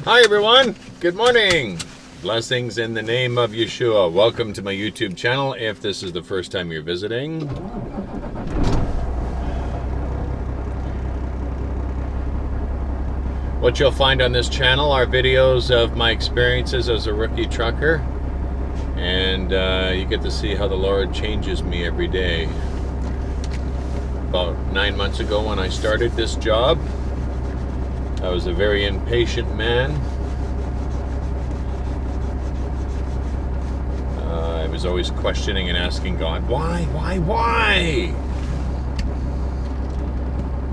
Hi everyone, good morning. Blessings in the name of Yeshua. Welcome to my YouTube channel if this is the first time you're visiting. What you'll find on this channel are videos of my experiences as a rookie trucker, and you get to see how the Lord changes me every day. About 9 months ago when I started this job, I was a very impatient man. I was always questioning and asking God, why?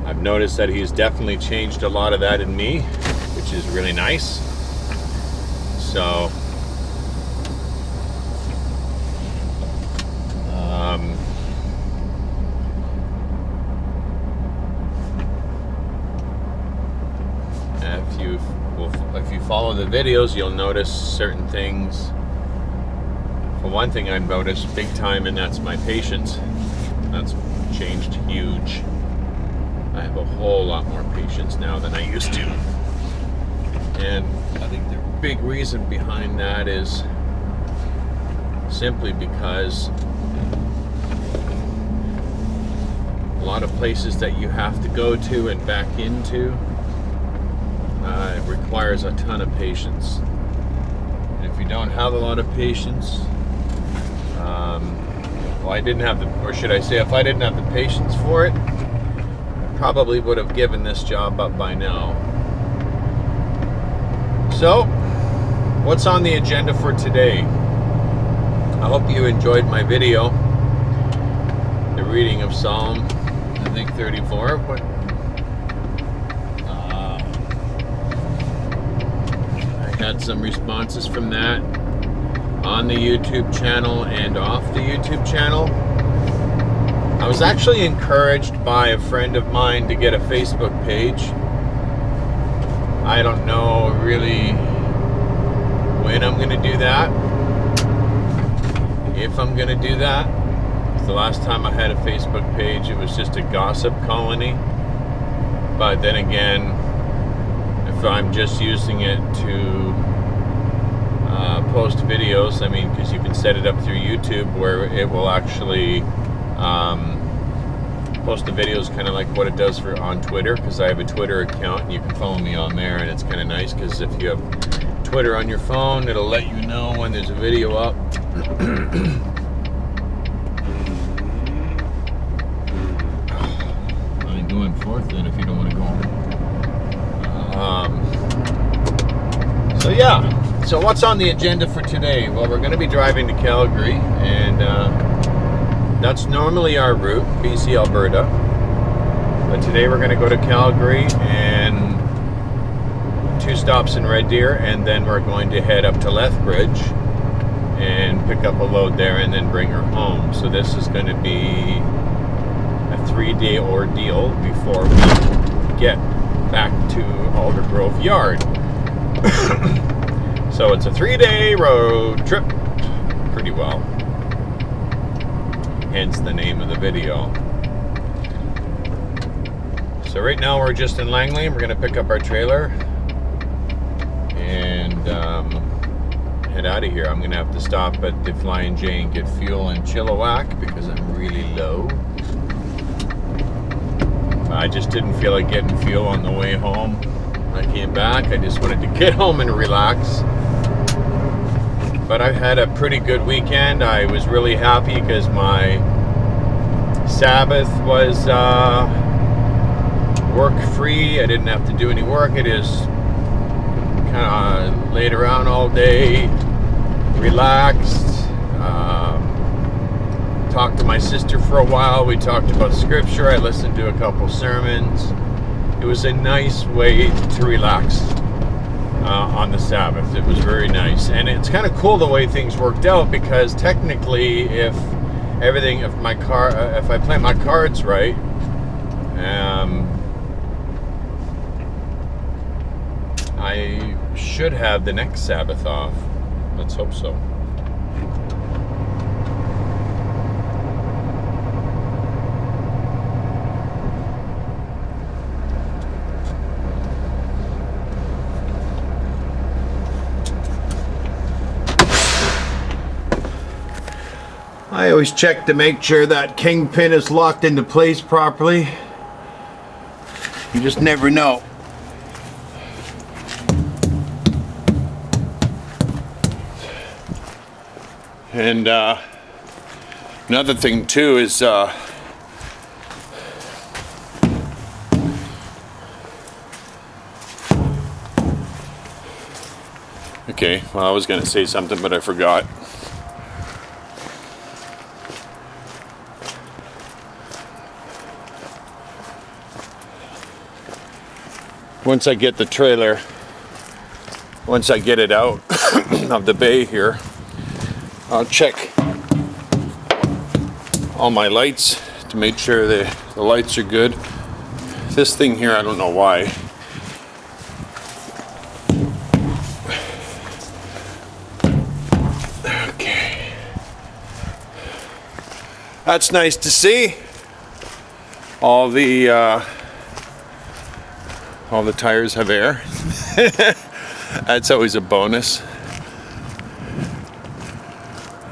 I've noticed that He's definitely changed a lot of that in me, which is really nice. So, if you follow the videos, you'll notice certain things. For one thing, I've noticed big time, and that's my patience. That's changed huge. I have a whole lot more patience now than I used to. And I think the big reason behind that is simply because a lot of places that you have to go to and back into, it requires a ton of patience. And if you don't have a lot of patience, well, I didn't have if I didn't have the patience for it, I probably would have given this job up by now. So, what's on the agenda for today? I hope you enjoyed my video, the reading of Psalm, I think 34, but had some responses from that on the YouTube channel and off the YouTube channel. I was actually encouraged by a friend of mine to get a Facebook page. I don't know really when I'm going to do that, if I'm going to do that. The last time I had a Facebook page, it was just a gossip colony. But then again, if I'm just using it to post videos, I mean, because you can set it up through YouTube where it will actually post the videos kind of like what it does on Twitter, because I have a Twitter account and you can follow me on there, and it's kind of nice because if you have Twitter on your phone, it'll let you know when there's a video up. I ain't going forth then if you don't want to go home. So yeah, so what's on the agenda for today? Well, we're going to be driving to Calgary, and that's normally our route, BC, Alberta. But today we're going to go to Calgary and 2 stops in Red Deer, and then we're going to head up to Lethbridge and pick up a load there and then bring her home. So this is going to be a 3-day ordeal before we get back to Aldergrove Yard. So it's a 3-day road trip, pretty well, hence the name of the video. So right now we're just in Langley. We're going to pick up our trailer and head out of here. I'm going to have to stop at the Flying J and get fuel in Chilliwack because I'm really low. I just didn't feel like getting fuel on the way home. When I came back, I just wanted to get home and relax. But I had a pretty good weekend. I was really happy because my Sabbath was work-free. I didn't have to do any work. I just kind of laid around all day, relaxed, talked to my sister for a while. We talked about scripture. I listened to a couple sermons. It was a nice way to relax. on the Sabbath. It was very nice, and it's kind of cool the way things worked out, because technically, if I play my cards right, I should have the next Sabbath off. Let's hope so. I always check to make sure that kingpin is locked into place properly. You just never know. And another thing too is okay, well, I was going to say something, but I forgot. Once I get the trailer, once I get it out of the bay here, I'll check all my lights to make sure the lights are good. This thing here, I don't know why. Okay. That's nice to see. All the tires have air. That's always a bonus.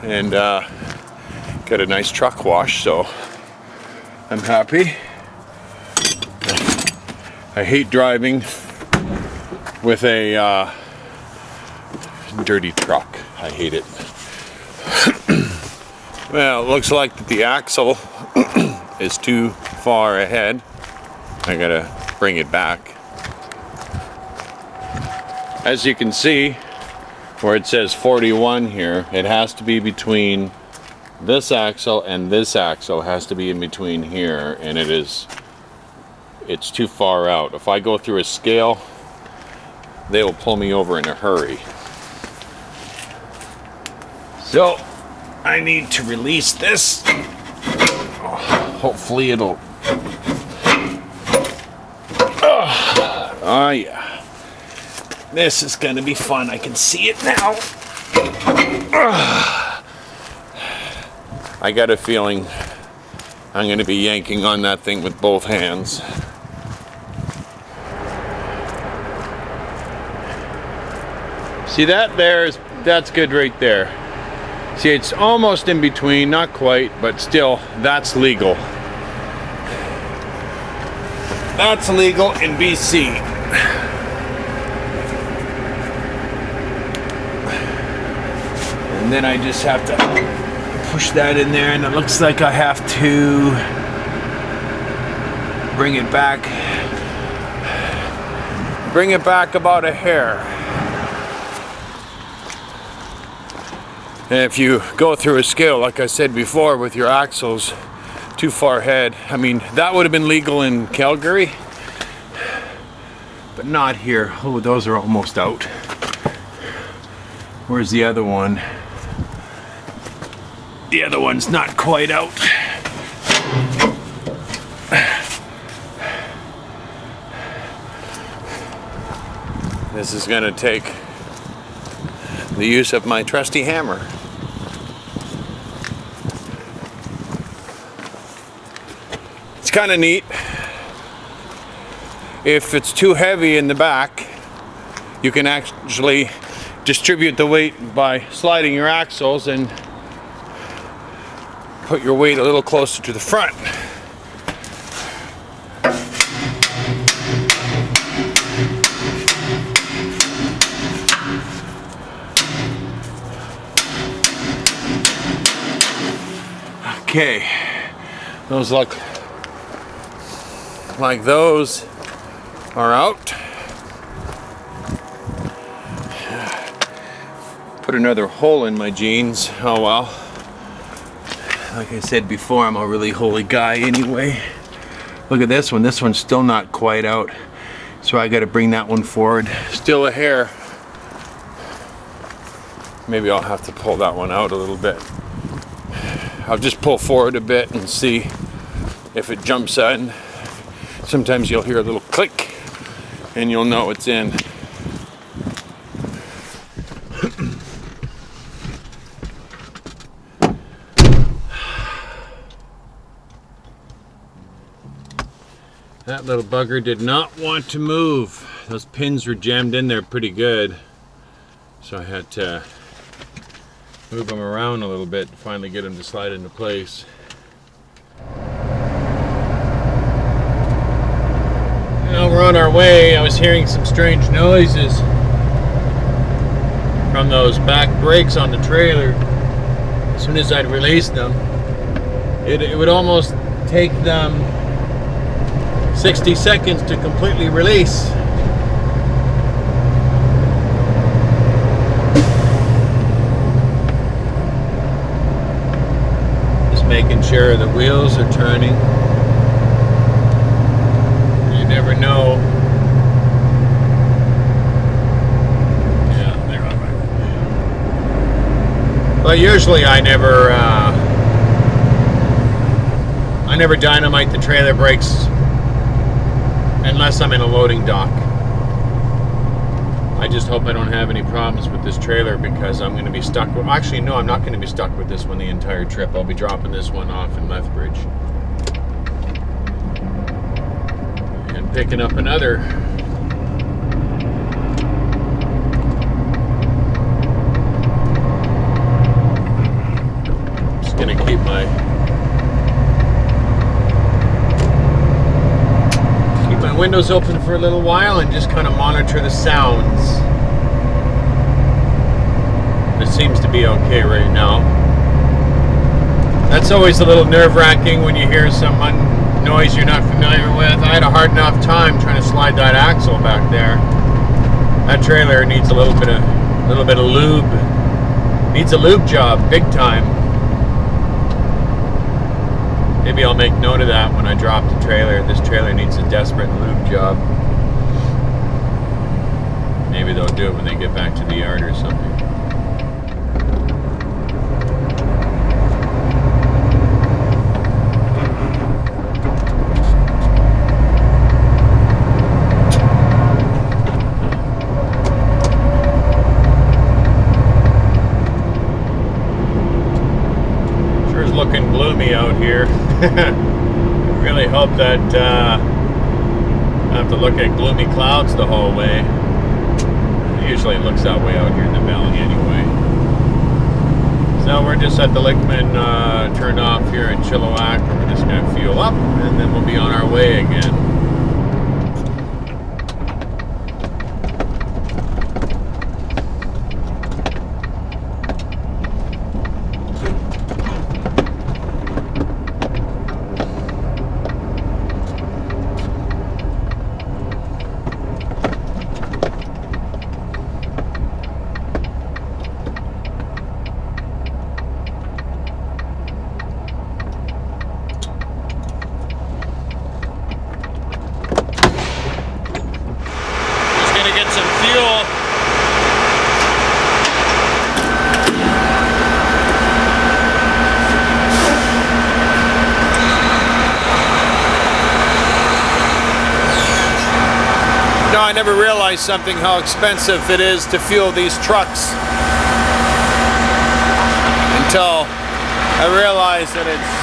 And got a nice truck wash, so I'm happy. I hate driving with a dirty truck. I hate it. Well, it looks like the axle is too far ahead. I gotta bring it back. As you can see, where it says 41 here, it has to be between this axle and this axle has to be in between here, and it's too far out. If I go through a scale, they will pull me over in a hurry. So I need to release this. Hopefully it'll. Oh yeah. This is going to be fun. I can see it now. I got a feeling I'm going to be yanking on that thing with both hands. See that there? That's good right there. See, it's almost in between, not quite, but still, that's legal. That's legal in BC. And then I just have to push that in there, and it looks like I have to bring it back about a hair. And if you go through a scale, like I said before, with your axles too far ahead, I mean, that would have been legal in Calgary, but not here. Oh, those are almost out. Where's the other one? The other one's not quite out. This is going to take the use of my trusty hammer. It's kind of neat. If it's too heavy in the back, you can actually distribute the weight by sliding your axles and put your weight a little closer to the front. Okay, those look like those are out. Put another hole in my jeans. Oh well. Like I said before, I'm a really holy guy anyway. Look at this one. This one's still not quite out. So I got to bring that one forward. Still a hair Maybe I'll have to pull that one out a little bit. I'll just pull forward a bit and see if it jumps in. Sometimes you'll hear a little click and you'll know it's in. That little bugger did not want to move. Those pins were jammed in there pretty good. So I had to move them around a little bit to finally get them to slide into place. Now we're on our way. I was hearing some strange noises from those back brakes on the trailer. As soon as I'd release them, it would almost take them 60 seconds to completely release. Just making sure the wheels are turning. You never know. Yeah, they're all right. But usually I never dynamite the trailer brakes unless I'm in a loading dock. I just hope I don't have any problems with this trailer because I'm going to be stuck with... Actually, no, I'm not going to be stuck with this one the entire trip. I'll be dropping this one off in Lethbridge. And picking up another. Just going to keep my windows open for a little while and just kind of monitor the sounds. It seems to be okay right now. That's always a little nerve-wracking when you hear some noise you're not familiar with. I had a hard enough time trying to slide that axle back there. That trailer needs a little bit of lube. Needs a lube job, big time. Maybe I'll make note of that when I drop the trailer. This trailer needs a desperate lube job. Maybe they'll do it when they get back to the yard or something. Sure is looking gloomy out here. I really hope that I have to look at gloomy clouds the whole way. Usually it looks that way out here in the valley anyway. So we're just at the Lickman turn off here in Chilliwack. We're just going to fuel up and then we'll be on our way again. I never realized something, how expensive it is to fuel these trucks until I realized that it's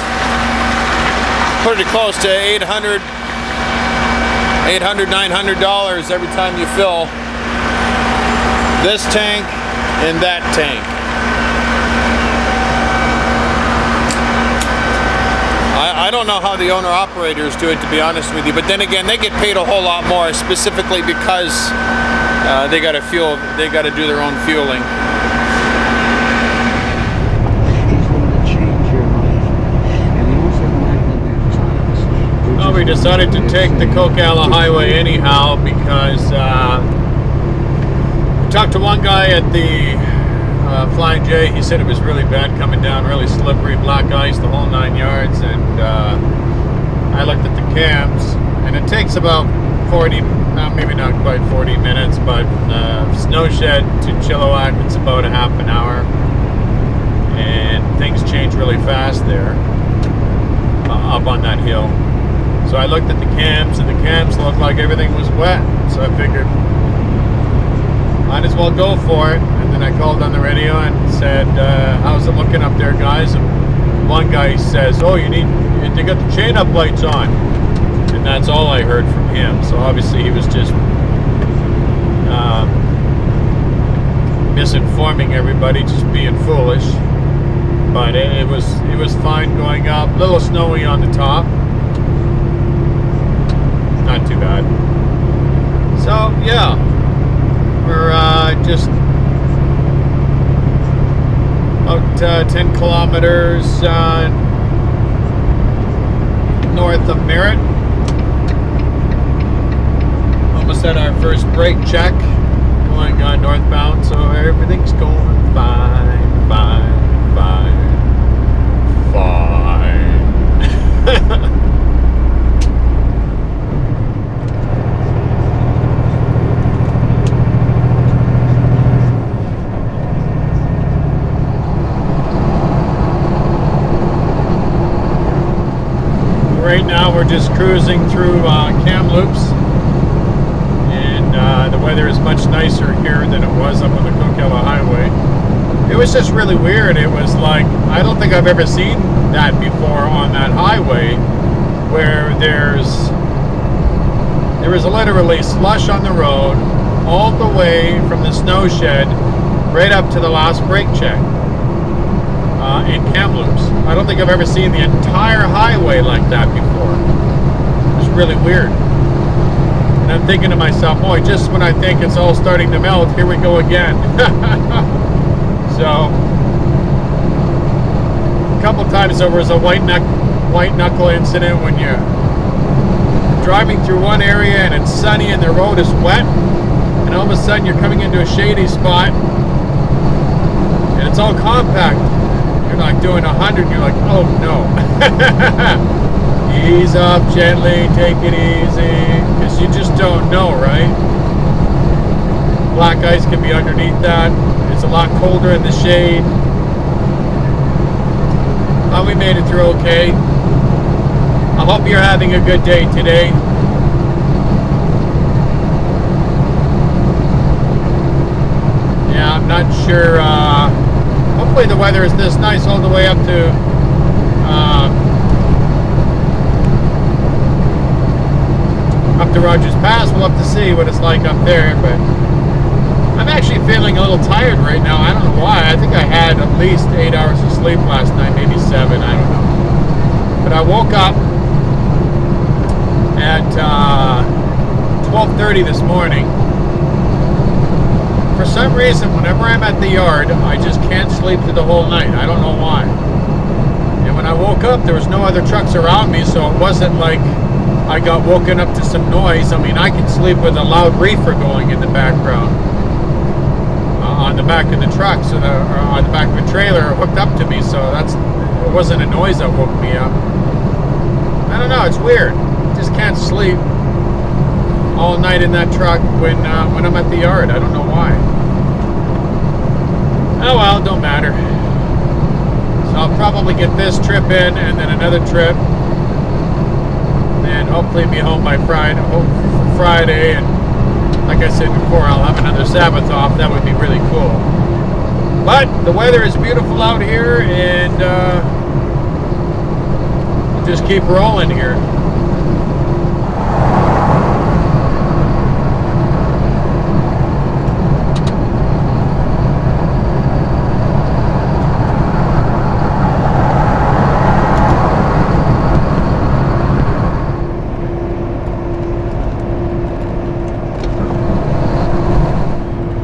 pretty close to $800, $900 every time you fill this tank and that tank. I don't know how the owner-operators do it, to be honest with you, but then again, they get paid a whole lot more, specifically because they got to fuel, they got to do their own fueling. Well, we decided to take the Coquihalla Highway anyhow because we talked to one guy at the Flying J. He said it was really bad coming down, really slippery, black ice, the whole 9 yards, and I looked at the cams, and it takes about 40 maybe not quite 40 minutes, but Snow Shed to Chilliwack, it's about a half an hour. And things change really fast there, up on that hill. So I looked at the cams, and the cams looked like everything was wet. So I figured, might as well go for it. And then I called on the radio and said, how's it looking up there, guys? And one guy says, oh, they got the chain up lights on. And that's all I heard from him. So obviously he was just misinforming everybody, just being foolish. But it was fine going up. A little snowy on the top. Not too bad. So yeah, we're just about 10 kilometers north of Merritt. Almost at our first brake check, going northbound. So everything's going fine, fine. Right now we're just cruising through Kamloops, and the weather is much nicer here than it was up on the Coquihalla Highway. It was just really weird. It was like, I don't think I've ever seen that before on that highway, where there is literally slush on the road all the way from the snow shed right up to the last brake check in Kamloops. I don't think I've ever seen the entire highway like that before. It was really weird. And I'm thinking to myself, boy, just when I think it's all starting to melt, here we go again. So, a couple times there was a white knuckle incident when you're driving through one area and it's sunny and the road is wet, and all of a sudden you're coming into a shady spot and it's all compact. You're like doing 100 and you're like, oh no. Ease up gently, take it easy, because you just don't know, right? Black ice can be underneath that. It's a lot colder in the shade. But we made it through okay. I hope you're having a good day today. Yeah, I'm not sure. Hopefully the weather is this nice all the way up to Rogers Pass. We'll have to see what it's like up there, but I'm actually feeling a little tired right now. I don't know why. I think I had at least 8 hours of sleep last night, maybe 7, I don't know. But I woke up at 12:30 this morning. For some reason, whenever I'm at the yard, I just can't sleep through the whole night. I don't know why. And when I woke up, there was no other trucks around me, so it wasn't like I got woken up to some noise. I mean, I could sleep with a loud reefer going in the background on the back of the truck, so or on the back of the trailer hooked up to me. So it wasn't a noise that woke me up. I don't know. It's weird. Just can't sleep all night in that truck when I'm at the yard. I don't know why. Oh well, it don't matter. So I'll probably get this trip in and then another trip, and hopefully be home by Friday. And like I said before, I'll have another Sabbath off. That would be really cool. But the weather is beautiful out here, and we'll just keep rolling here.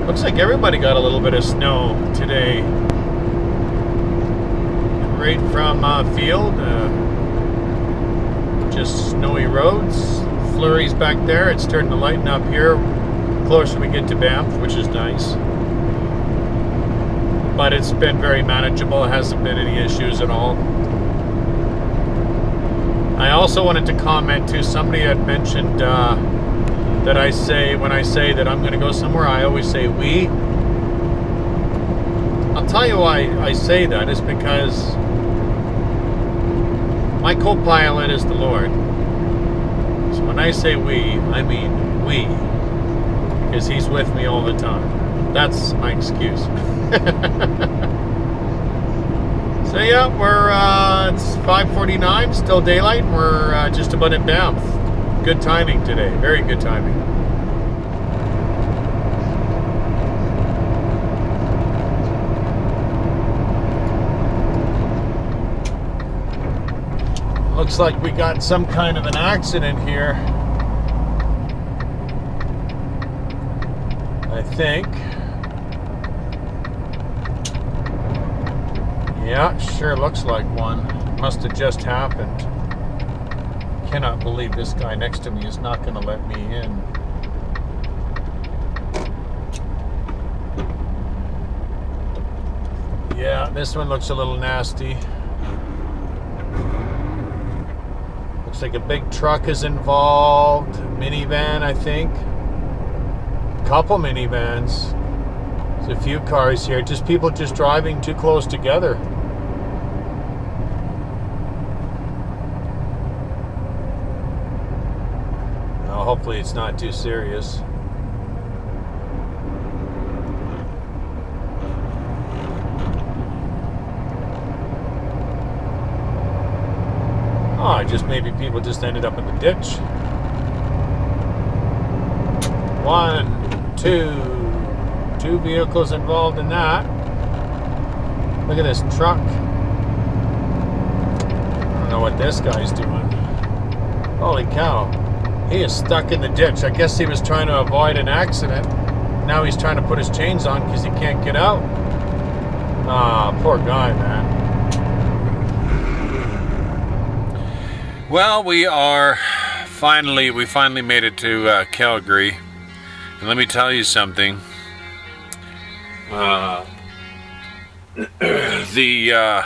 Looks like everybody got a little bit of snow today. Right from field, just snowy roads, flurries back there. It's starting to lighten up here closer we get to Banff, which is nice. But it's been very manageable. It hasn't been any issues at all. I also wanted to comment too, somebody had mentioned that I say when I say that I'm going to go somewhere. I always say we. I'll tell you why I say that is because my co-pilot is the Lord. So when I say we, I mean we. Because He's with me all the time. That's my excuse. So yeah, it's 5:49, still daylight. We're just about in Banff. Good timing today, very good timing. Looks like we got some kind of an accident here. I think. Yeah, sure looks like one. Must have just happened. Cannot believe this guy next to me is not going to let me in. Yeah, this one looks a little nasty. Looks like a big truck is involved. Minivan, I think. Couple minivans. There's a few cars here. Just people just driving too close together. Well, hopefully it's not too serious. Oh, just maybe people just ended up in the ditch. 1, 2. 2 vehicles involved in that. Look at this truck. I don't know what this guy's doing. Holy cow. He is stuck in the ditch. I guess he was trying to avoid an accident. Now he's trying to put his chains on because he can't get out. Ah, poor guy, man. Well, we finally made it to Calgary. And let me tell you something. The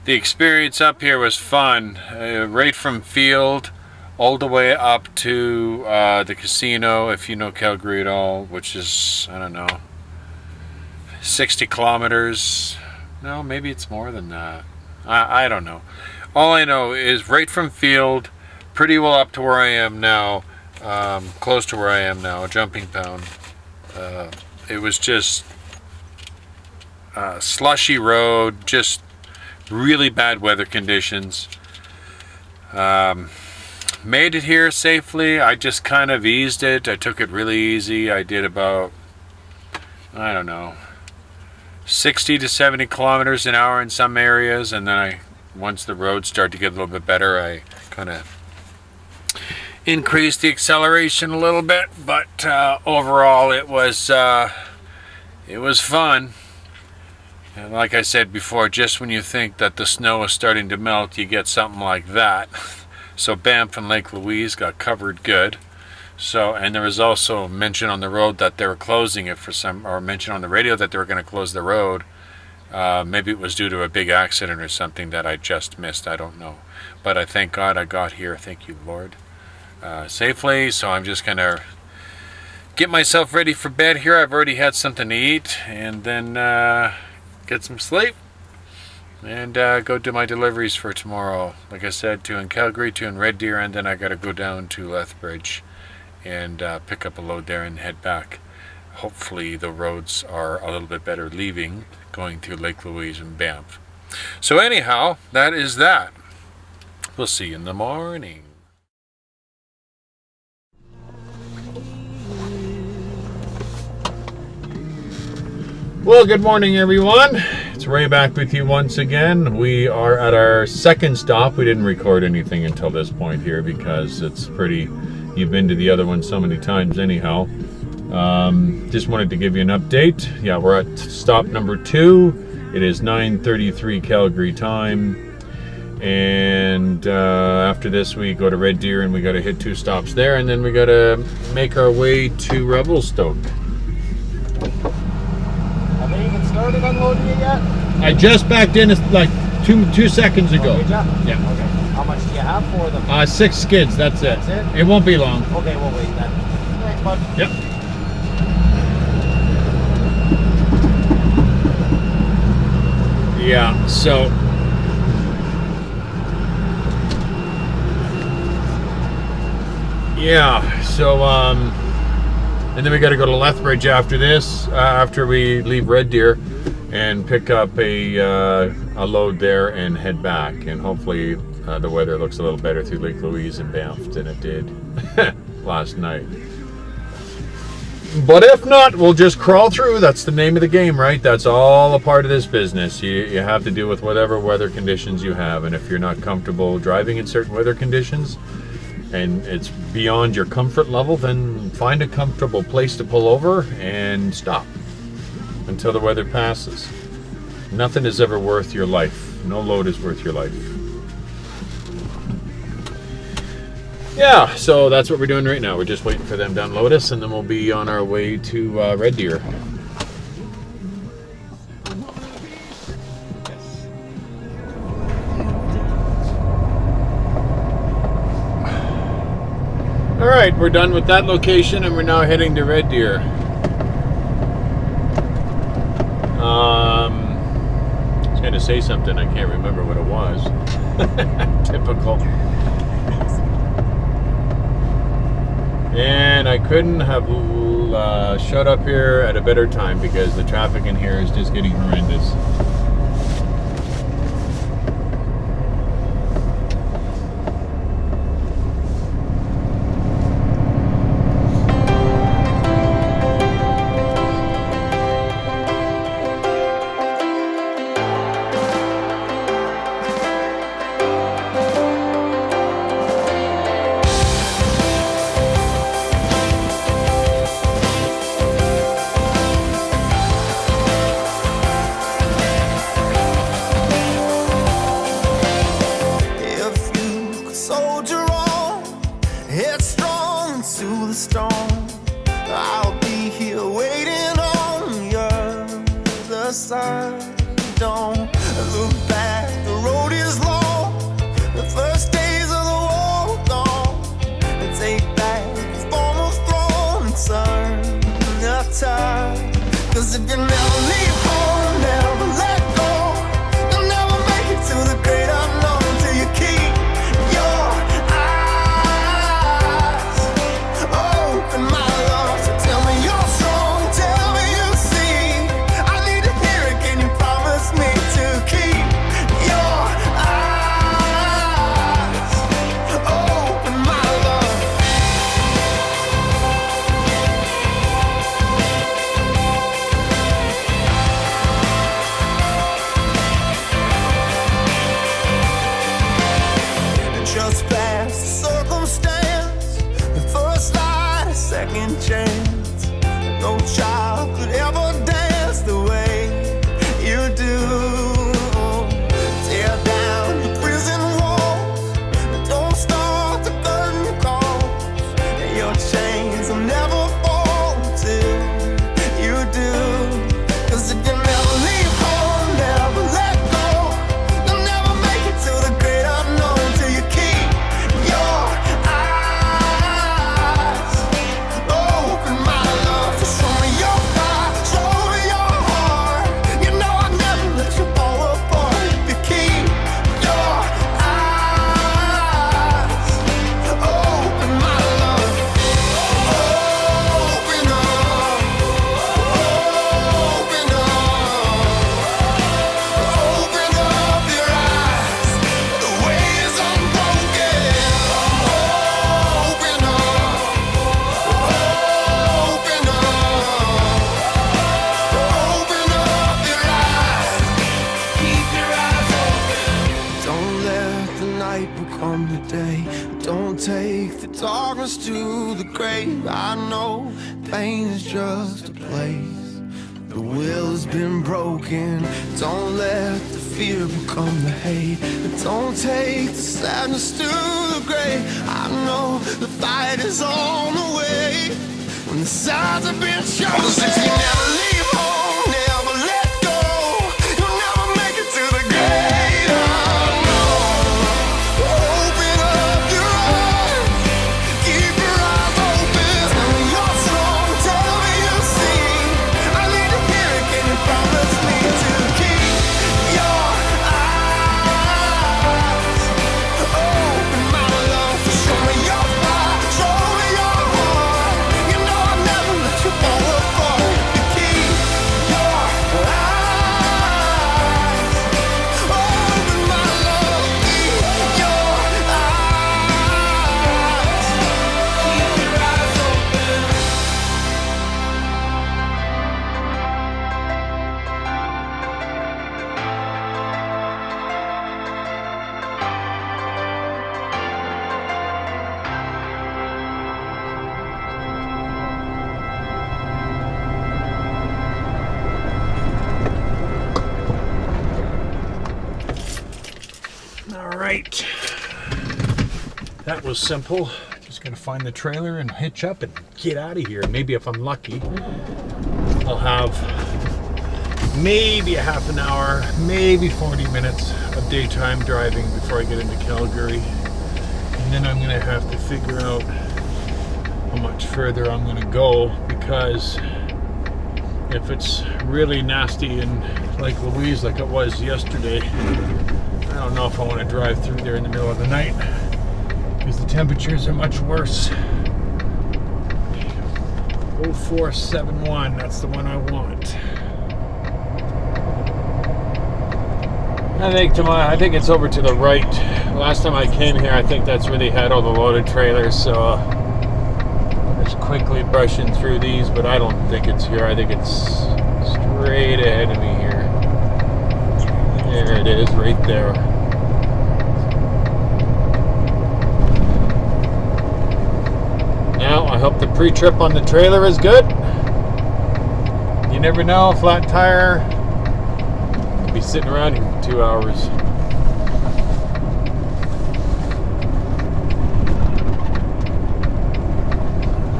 experience up here was fun. Right from field all the way up to the casino, if you know Calgary at all, which is, I don't know, 60 kilometers. No, maybe it's more than that. I don't know. All I know is right from field, pretty well up to where I am now, close to where I am now, a jumping pound. It was just slushy road, just really bad weather conditions. Made it here safely. I just kind of eased it. I took it really easy. I did about, I don't know, 60 to 70 kilometers an hour in some areas, and then once the roads started to get a little bit better, I kind of increased the acceleration a little bit, but overall it was fun. And like I said before, just when you think that the snow is starting to melt, you get something like that. So Banff and Lake Louise got covered good. So, and there was also mention on the road that they were closing it or mention on the radio that they were going to close the road. Maybe it was due to a big accident or something that I just missed. I don't know. But I thank God I got here. Thank you, Lord. Safely. So I'm just going to get myself ready for bed here. I've already had something to eat, and then get some sleep and go do my deliveries for tomorrow. Like I said, 2 in Calgary, 2 in Red Deer, and then I got to go down to Lethbridge and pick up a load there and head back. Hopefully the roads are a little bit better leaving, going through Lake Louise and Banff. So anyhow, that is that. We'll see you in the morning. Well, good morning, everyone. It's Ray back with you once again. We are at our second stop. We didn't record anything until this point here because it's pretty... You've been to the other one so many times anyhow. Just wanted to give you an update. Yeah, we're at stop number 2. It is 9:33 Calgary time. And after this, we go to Red Deer and we got to hit 2 stops there. And then we got to make our way to Revelstoke. Have they even started unloading it yet? I just backed in like two seconds ago. Oh, yeah. Okay. How much do you have for them? 6 skids, that's it. That's it? It won't be long. Okay, we'll wait then. Thanks, bud. Yep. Yeah, so and then we got to go to Lethbridge after this, after we leave Red Deer, and pick up a load there and head back. And hopefully the weather looks a little better through Lake Louise and Banff than it did last night. But if not, we'll just crawl through. That's the name of the game, right? That's all a part of this business. You have to deal with whatever weather conditions you have. And if you're not comfortable driving in certain weather conditions and it's beyond your comfort level, then find a comfortable place to pull over and stop until the weather passes. Nothing is ever worth your life. No load is worth your life. Yeah, so that's what we're doing right now. We're just waiting for them to unload us, and then we'll be on our way to Red Deer. All right, we're done with that location, and we're now heading to Red Deer. I was going to say something. I can't remember what it was. Typical. And I couldn't have showed up here at a better time because the traffic in here is just getting horrendous. Don't look back, the road is long. The first days of the war gone. And take back the former throne and turn the tide. 'Cause if you never leave home, never let go, you'll never make it to the great unknown till you keep your eyes open, my love. So tell me you're strong, tell me you see. I need to hear it, can you promise me to keep your eyes open, my love? Just past the circumstance, the first light, a second chance. No child could ever dance the way you do. Tear down the prison walls, don't start the curtain calls. Your chains will never fall till you do. 'Cause if you never leave home, never let go, you'll never make it to the great unknown till you keep your eyes open, my love. So show me your fire, show me your heart. You know I'll never let you fall apart if you keep your eyes open, my love. Open up, open up, open up your eyes. The way is unbroken. Open up, open up, open up your eyes. Keep your eyes open. Don't let the night become the day. Don't take the darkness to the grave. I know pain is just a place. The will has been broken. Don't let the fear become the hate. Don't take the sadness to the grave. I know the fight is on the way. When the signs have been chosen, if you never leave home, never let go, you'll never make it to the great unknown. right. That was simple. Just gonna find the trailer and hitch up and get out of here. Maybe if I'm lucky, I'll have maybe a half an hour, maybe 40 minutes of daytime driving before I get into Calgary. And then I'm gonna have to figure out how much further I'm gonna go, because if it's really nasty in Lake Louise like it was yesterday, I don't know if I want to drive through there in the middle of the night, because the temperatures are much worse. 0471, that's the one I want. I think it's over to the right. Last time I came here, I think that's where they had all the loaded trailers, so just quickly brushing through these, but I don't think it's here. I think it's straight ahead of me here. There it is, right there. Now, I hope the pre-trip on the trailer is good. You never know, flat tire. Could be sitting around here for 2 hours.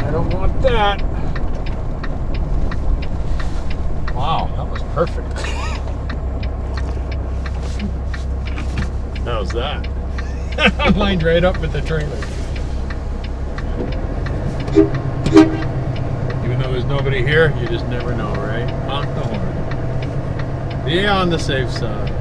I don't want that. Wow, that was perfect. How's that? I lined right up with the trailer. Even though there's nobody here, you just never know, right? Honk the horn. Be on the safe side.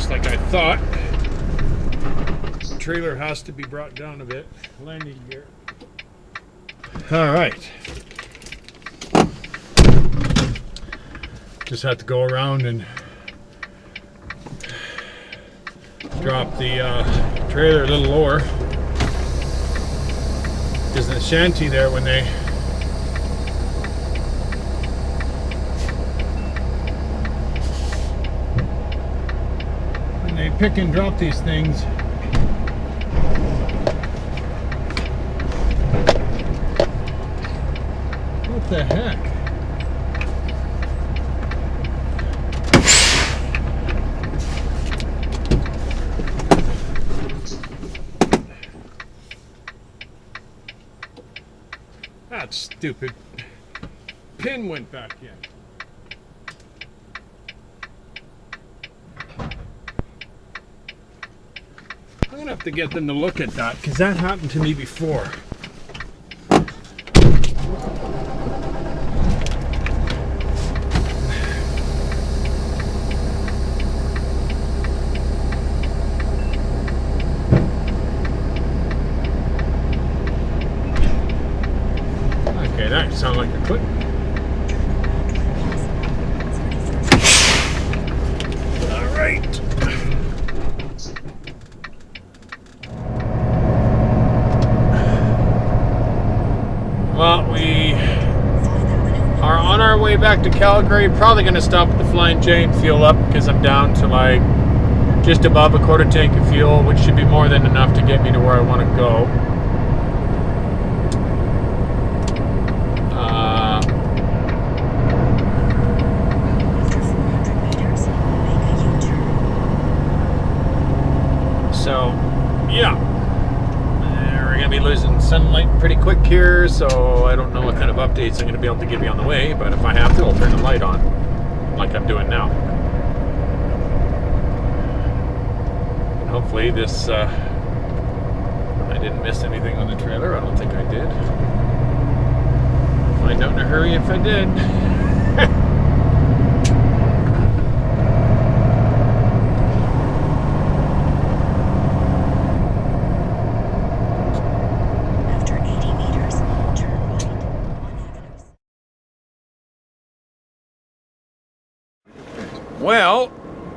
Like I thought, the trailer has to be brought down a bit. Landing gear. All right. Just have to go around and drop the trailer a little lower, because in the shanty there, when they pick and drop these things, what the heck? That stupid pin went back in. I'm gonna have to get them to look at that, because that happened to me before. Okay, that sounds like a clip. All right. Well, we are on our way back to Calgary. Probably going to stop at the Flying J and fuel up, because I'm down to like just above a quarter tank of fuel, which should be more than enough to get me to where I want to go. So, yeah. We're going to be losing sunlight pretty quick here, so I don't know what kind of updates I'm going to be able to give you on the way, but if I have to, I'll turn the light on, like I'm doing now. And hopefully this, I didn't miss anything on the trailer. I don't think I did. I'll find out in a hurry if I did. Well,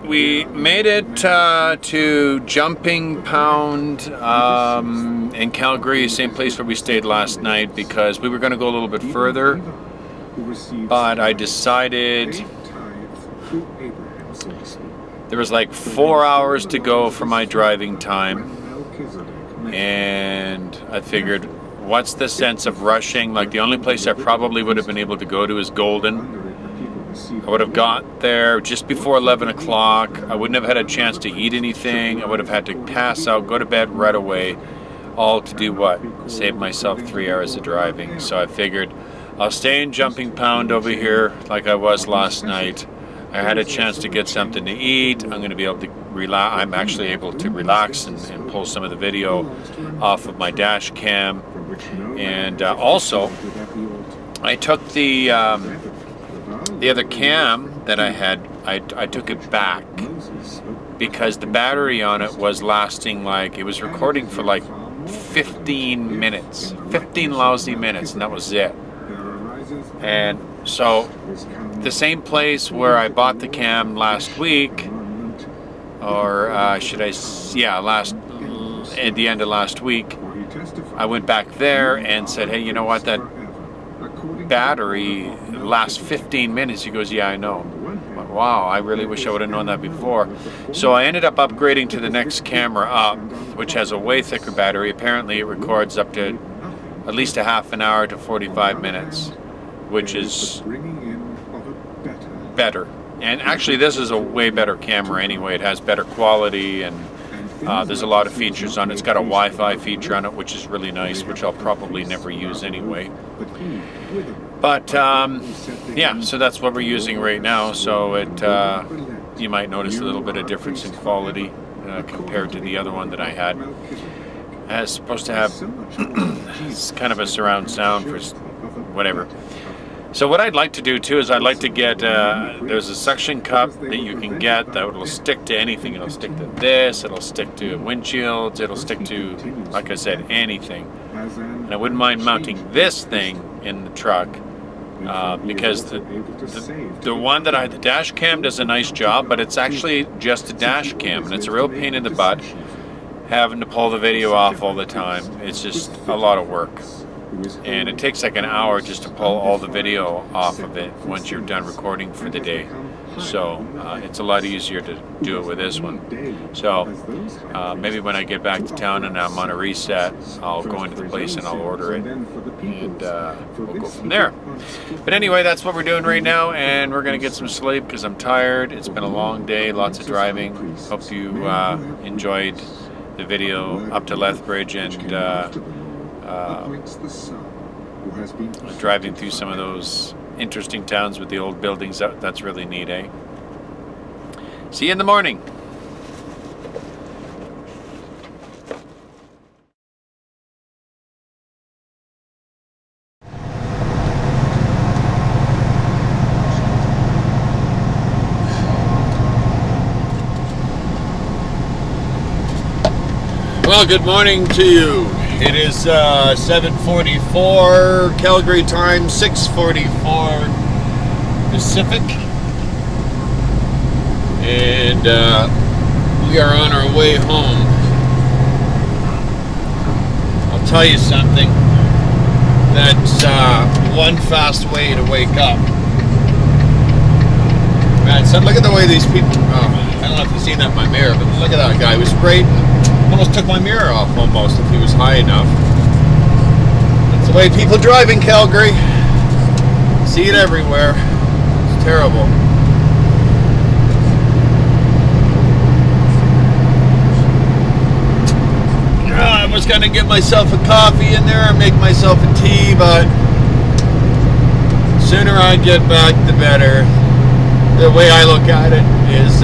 we made it to Jumping Pound in Calgary, same place where we stayed last night, because we were going to go a little bit further, but I decided there was like 4 hours to go for my driving time, and I figured, what's the sense of rushing? Like, the only place I probably would have been able to go to is Golden. I would have got there just before 11 o'clock. I wouldn't have had a chance to eat anything. I would have had to pass out, go to bed right away, all to do what? Save myself 3 hours of driving. So I figured I'll stay in Jumping Pound over here like I was last night. I had a chance to get something to eat. I'm going to be able to relax. I'm actually able to relax and pull some of the video off of my dash cam. And also, I took the other cam that I had, I took it back because the battery on it was lasting like, it was recording for like 15 minutes, 15 lousy minutes, and that was it. And so the same place where I bought the cam last week, or at the end of last week, I went back there and said, hey, you know what, that battery lasts 15 minutes. He goes, yeah, I know. But, wow, I really wish I would have known that before. So I ended up upgrading to the next camera up, which has a way thicker battery. Apparently it records up to at least a half an hour to 45 minutes, which is better. And actually this is a way better camera anyway. It has better quality, and there's a lot of features on it. It's got a Wi-Fi feature on it, which is really nice, which I'll probably never use anyway. But yeah, so that's what we're using right now. So it, you might notice a little bit of difference in quality compared to the other one that I had. It's supposed to have it's kind of a surround sound for whatever. So what I'd like to do too is I'd like to get, there's a suction cup that you can get that will stick to anything. It'll stick to this, it'll stick to windshields, it'll stick to, like I said, anything. And I wouldn't mind mounting this thing in the truck because the one that the dash cam does a nice job, but it's actually just a dash cam, and it's a real pain in the butt having to pull the video off all the time. It's just a lot of work. And it takes like an hour just to pull all the video off of it once you're done recording for the day. So it's a lot easier to do it with this one. So maybe when I get back to town and I'm on a reset, I'll go into the place and I'll order it, and we'll go from there. But anyway, that's what we're doing right now, and we're going to get some sleep because I'm tired. It's been a long day, lots of driving. Hope you enjoyed the video up to Lethbridge and driving through some of those interesting towns with the old buildings. That's really neat, eh? See you in the morning. Well, good morning to you. It is 7:44 Calgary time, 6:44 Pacific, and we are on our way home. I'll tell you something, that's one fast way to wake up. Man, so look at the way these people, I don't know if you've seen that in my mirror, but look at that guy. He was sprayed, almost took my mirror off almost if he was high enough. That's the way people drive in Calgary. See it everywhere. It's terrible. I was gonna get myself a coffee in there and make myself a tea, but sooner I get back the better. The way I look at it is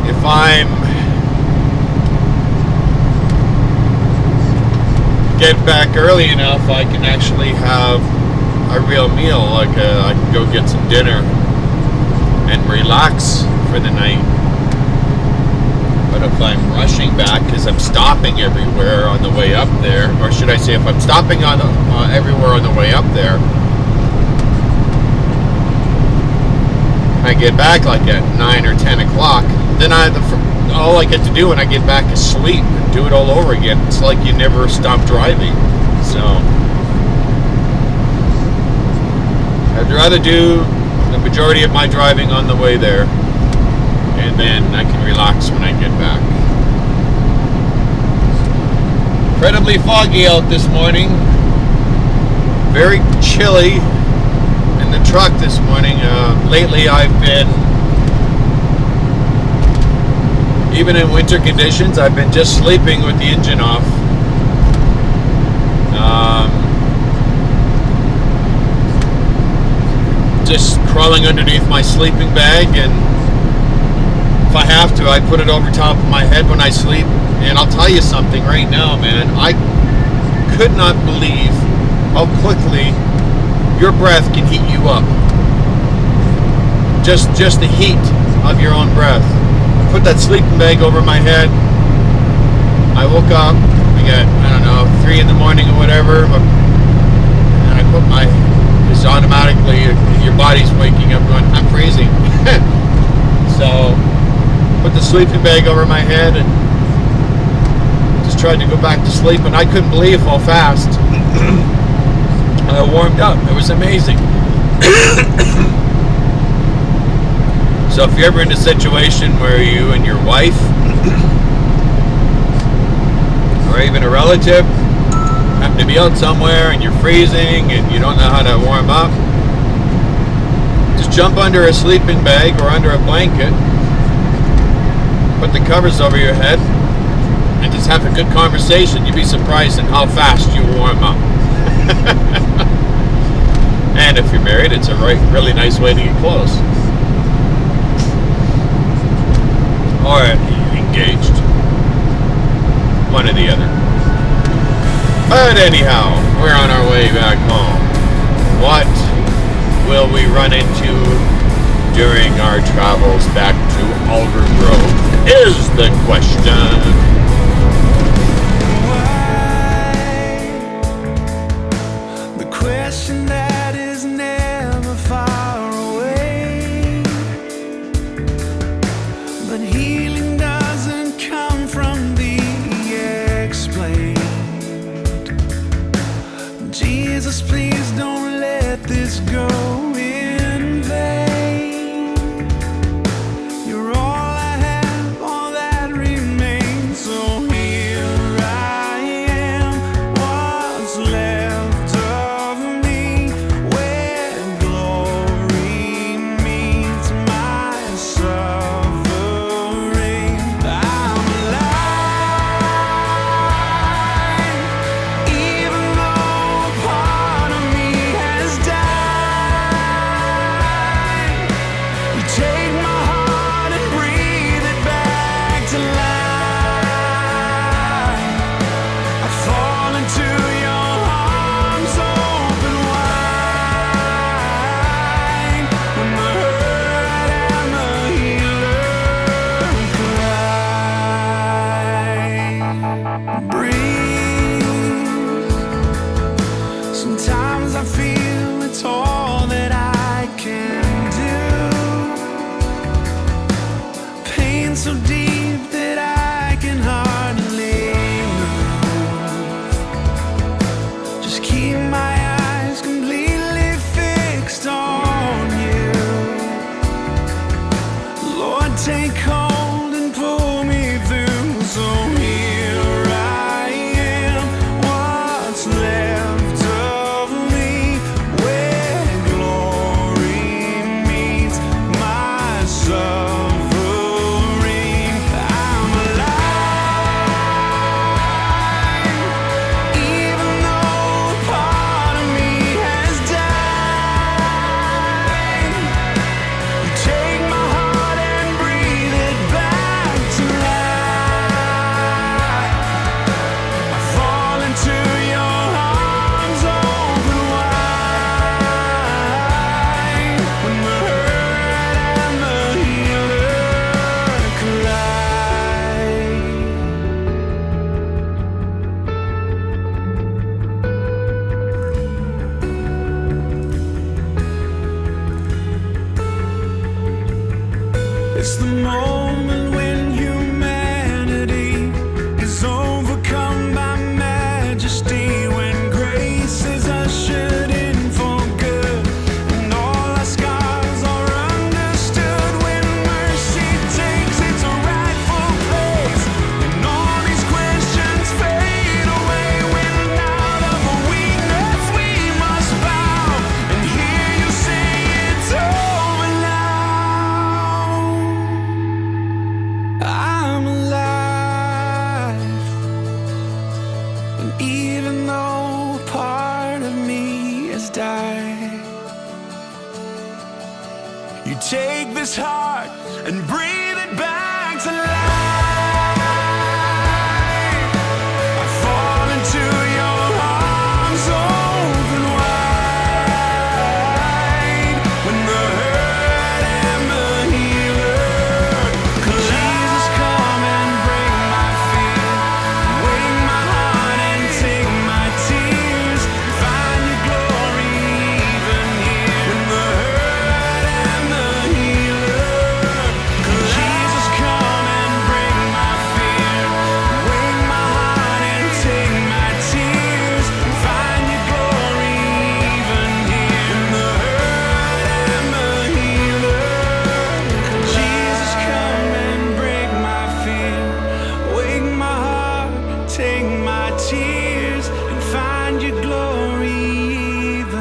if I'm get back early enough, I can actually have a real meal. Like I can go get some dinner and relax for the night. But if I'm rushing back because I'm stopping everywhere on the way up there, or should I say, if I'm stopping on everywhere on the way up there, I get back like at 9 or 10 o'clock. Then all I get to do when I get back is sleep and do it all over again. It's like you never stop driving. So I'd rather do the majority of my driving on the way there, and then I can relax when I get back. Incredibly foggy out this morning. Very chilly in the truck this morning. Lately I've been, even in winter conditions, I've been just sleeping with the engine off. Just crawling underneath my sleeping bag, and if I have to, I put it over top of my head when I sleep. And I'll tell you something right now, man. I could not believe how quickly your breath can heat you up. Just the heat of your own breath. I put that sleeping bag over my head. I woke up. I got, 3 in the morning or whatever. And I put just automatically, your body's waking up going, I'm freezing. So, put the sleeping bag over my head and just tried to go back to sleep. And I couldn't believe how fast I warmed up. It was amazing. So if you're ever in a situation where you and your wife or even a relative happen to be out somewhere and you're freezing and you don't know how to warm up, just jump under a sleeping bag or under a blanket, put the covers over your head, and just have a good conversation. You'd be surprised at how fast you warm up. And if you're married, it's a really nice way to get close. Or engaged. One or the other. But anyhow, we're on our way back home. What will we run into during our travels back to Aldergrove is the question. The question that is never far away. But healing doesn't come from the explained. Jesus, please don't let this go in vain. You're all I have, all that remains.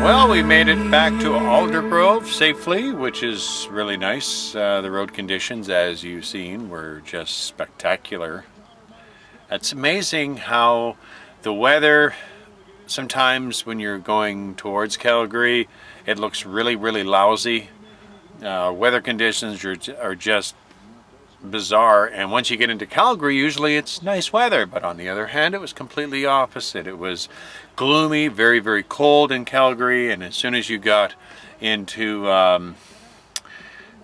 Well, we made it back to Aldergrove safely, which is really nice. The road conditions, as you've seen, were just spectacular. It's amazing how the weather, sometimes when you're going towards Calgary, it looks really, really lousy. Weather conditions are just bizarre, and once you get into Calgary, usually it's nice weather, but on the other hand, it was completely opposite. It was gloomy, very, very cold in Calgary, and as soon as you got into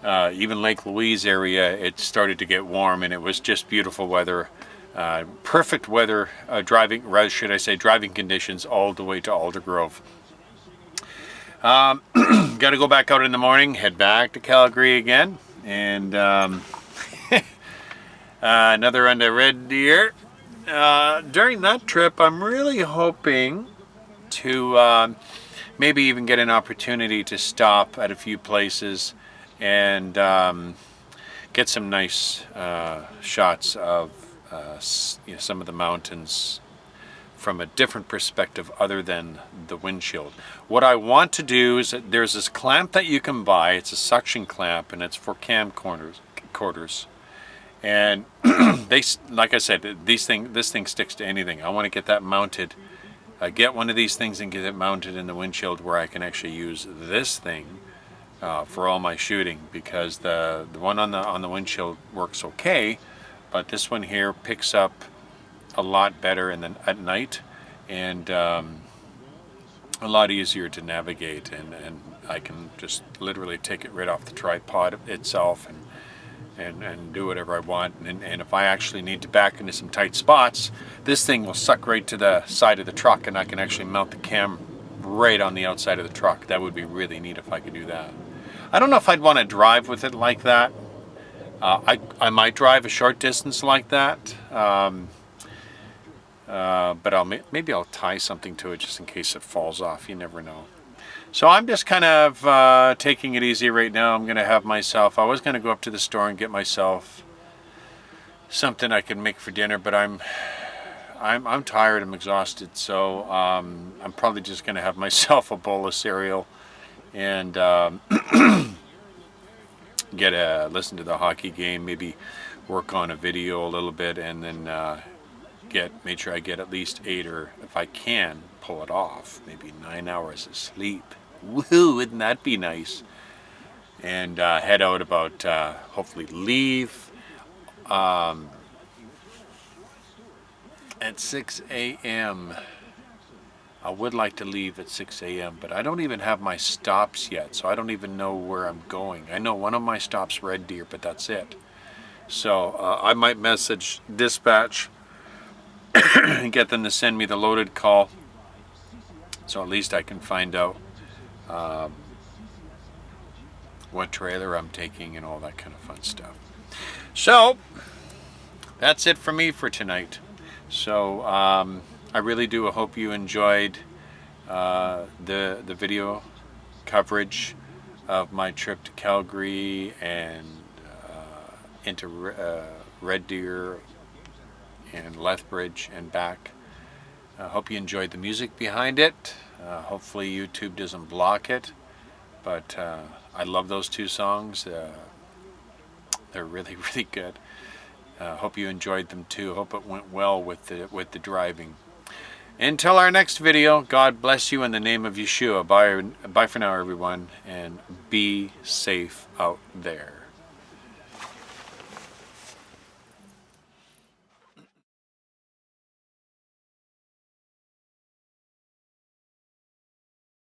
even Lake Louise area, it started to get warm, and it was just beautiful weather. Perfect weather, driving conditions all the way to Aldergrove. Got to go back out in the morning, head back to Calgary again, and another on the Red Deer. During that trip, I'm really hoping to maybe even get an opportunity to stop at a few places and get some nice shots of some of the mountains from a different perspective other than the windshield. What I want to do is that there's this clamp that you can buy. It's a suction clamp, and it's for camcorders. And they, like I said, this thing sticks to anything. I want to get that mounted. Get one of these things and get it mounted in the windshield where I can actually use this thing for all my shooting, because the one on the windshield works okay, but this one here picks up a lot better at night, and a lot easier to navigate, and I can just literally take it right off the tripod itself and do whatever I want. And if I actually need to back into some tight spots, this thing will suck right to the side of the truck, and I can actually mount the cam right on the outside of the truck. That would be really neat if I could do that. I don't know if I'd want to drive with it like that. I might drive a short distance like that, but maybe I'll tie something to it just in case it falls off. You never know. So I'm just kind of taking it easy right now. I'm going to have myself, I was going to go up to the store and get myself something I can make for dinner, but I'm tired, I'm exhausted, so I'm probably just going to have myself a bowl of cereal and listen to the hockey game, maybe work on a video a little bit, and then make sure I get at least 8, or if I can pull it off, maybe 9 hours of sleep. Woohoo, wouldn't that be nice? And head out about, hopefully leave at 6 a.m. I would like to leave at 6 a.m., but I don't even have my stops yet, so I don't even know where I'm going. I know one of my stops, Red Deer, but that's it. So I might message dispatch and get them to send me the loaded call, so at least I can find out what trailer I'm taking and all that kind of fun stuff. So that's it for me for tonight. So I really do hope you enjoyed the video coverage of my trip to Calgary and into Red Deer and Lethbridge and back. I hope you enjoyed the music behind it. Hopefully YouTube doesn't block it, but I love those two songs. They're really, really good. Hope you enjoyed them too. Hope it went well with the driving. Until our next video, God bless you in the name of Yeshua. Bye for now, everyone, and be safe out there.